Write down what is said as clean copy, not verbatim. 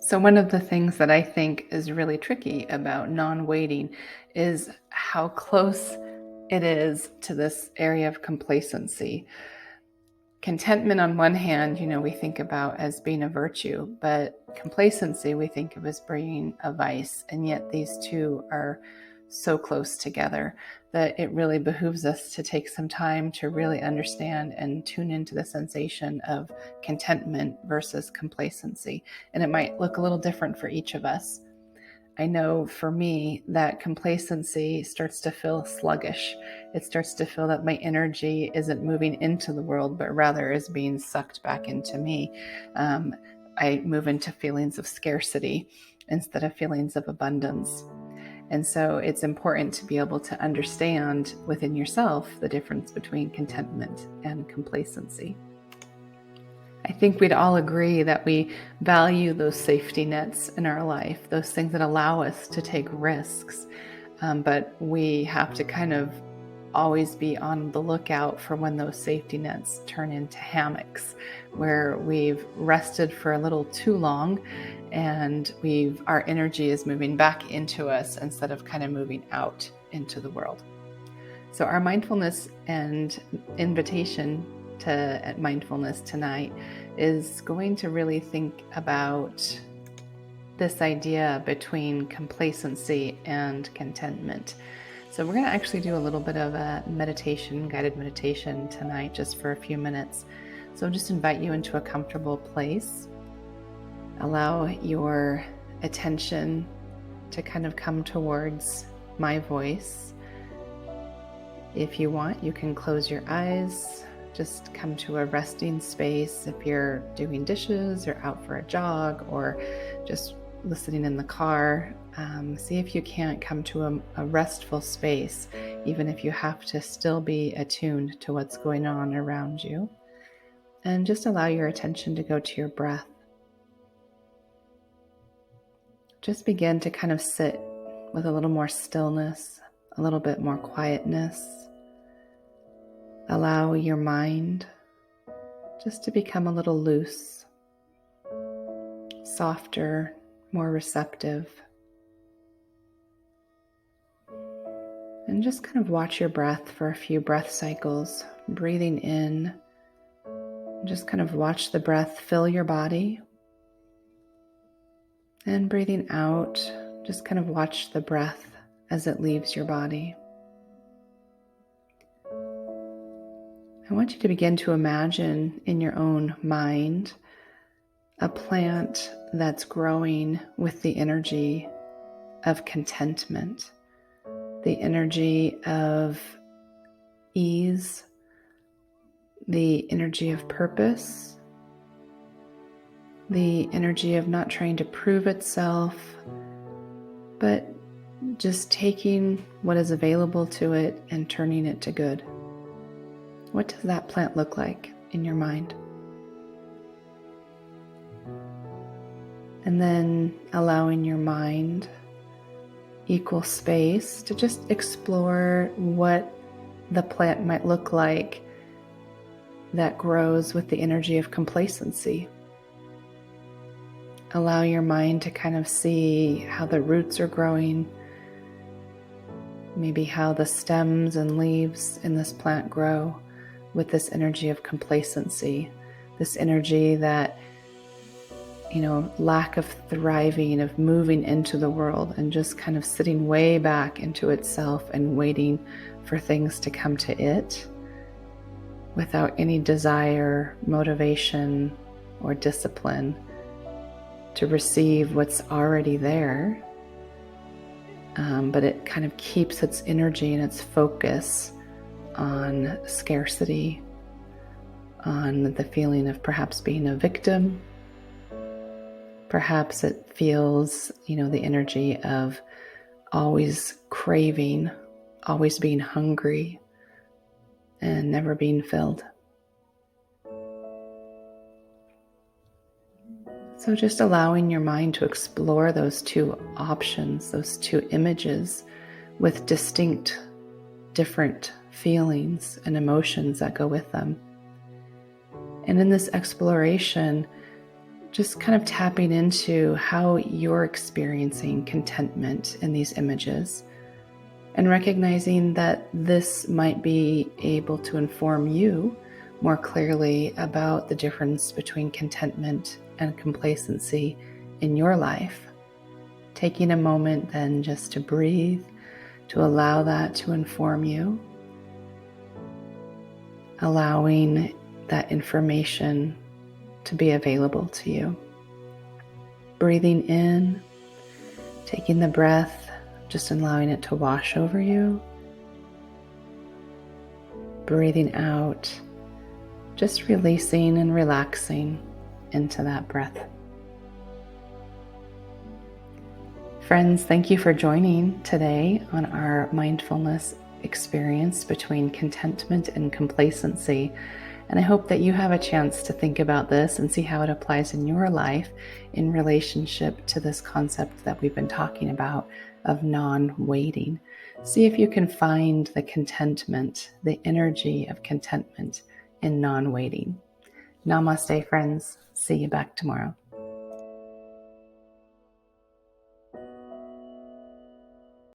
So one of the things that I think is really tricky about non-waiting is how close it is to this area of complacency. Contentment on one hand, we think about as being a virtue, but complacency we think of as being a vice. And yet these two are so close together that it really behooves us to take some time to really understand and tune into the sensation of contentment versus complacency. And it might look a little different for each of us. I know for me that complacency starts to feel sluggish. It starts to feel that my energy isn't moving into the world, but rather is being sucked back into me. I move into feelings of scarcity instead of feelings of abundance. And so it's important to be able to understand within yourself the difference between contentment and complacency. I think we'd all agree that we value those safety nets in our life, those things that allow us to take risks. But we have to kind of always be on the lookout for when those safety nets turn into hammocks, where we've rested for a little too long and our energy is moving back into us instead of kind of moving out into the world. So our mindfulness and invitation to mindfulness tonight is going to really think about this idea between complacency and contentment. So we're going to actually do a little bit of a meditation, guided meditation tonight, just for a few minutes. So I'll just invite you into a comfortable place. Allow your attention to kind of come towards my voice. If you want, you can close your eyes. Just come to a resting space if you're doing dishes or out for a jog or just listening in the car. See if you can't come to a restful space, even if you have to still be attuned to what's going on around you. And just allow your attention to go to your breath. Just begin to kind of sit with a little more stillness, a little bit more quietness. Allow your mind just to become a little loose, softer, more receptive. And just kind of watch your breath for a few breath cycles, breathing in. Just kind of watch the breath fill your body. And breathing out, just kind of watch the breath as it leaves your body. I want you to begin to imagine in your own mind a plant that's growing with the energy of contentment, the energy of ease, the energy of purpose, the energy of not trying to prove itself, but just taking what is available to it and turning it to good. What does that plant look like in your mind? And then allowing your mind equal space to just explore what the plant might look like that grows with the energy of complacency. Allow your mind to kind of see how the roots are growing, maybe how the stems and leaves in this plant grow with this energy of complacency, this energy that, lack of thriving, of moving into the world and just kind of sitting way back into itself and waiting for things to come to it without any desire, motivation, or discipline to receive what's already there. But it kind of keeps its energy and its focus on scarcity, on the feeling of perhaps being a victim. Perhaps it feels, the energy of always craving, always being hungry, and never being filled. So just allowing your mind to explore those two options, those two images with distinct, different feelings and emotions that go with them. And in this exploration, just kind of tapping into how you're experiencing contentment in these images and recognizing that this might be able to inform you more clearly about the difference between contentment and complacency in your life. Taking a moment then just to breathe, to allow that to inform you, allowing that information to be available to you. Breathing in, taking the breath, just allowing it to wash over you. Breathing out, just releasing and relaxing into that breath. Friends, thank you for joining today on our mindfulness experience between contentment and complacency. And I hope that you have a chance to think about this and see how it applies in your life in relationship to this concept that we've been talking about of non-waiting. See if you can find the contentment, the energy of contentment in non-waiting. Namaste, friends. See you back tomorrow.